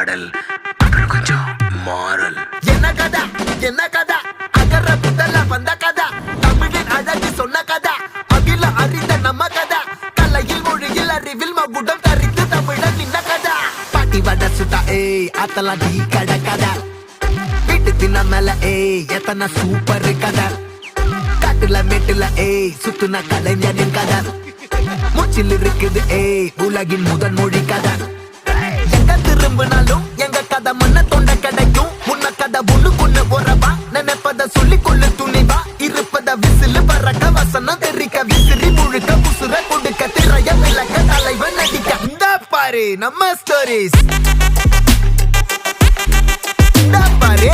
பாடல் அப்புறம் கொஞ்சம் மாறல். என்ன கதா அகர புதல வந்த கதா தமிழின் அழகு சொன்ன கதா அகில அறிந்த நம்ம கதா கலையில் மொழியில் அறிவில் மகுடம் தரித்து தமிழன் நின்ன கதா பாட்டி வட சுட்டா அத்தலாம் டீ கட கதா வீட்டு தின்ன மேல எத்தனை சூப்பர் கதா காட்டுல மேட்டுல சுத்துன கலைஞனின் கதா மூச்சில் இருக்குது உலகின் முதன் மொழி கதா எங்க திரும்பினாலும் எங்க கதை மண்ண தொண்ட கிடைக்கும் முன்ன கதை ஒண்ணு போறவா நினைப்பத சொல்லி கொள்ளு துணிவா இருப்பத விசிலு பறக்க வசனம் தெரிக்க விசிறி முழுக்க புசுர கொடுக்க திரைய விளக்க தலைவன் நடிக்க இந்த பாரு நம்ம ஸ்டோரிஸ் இந்த பாரு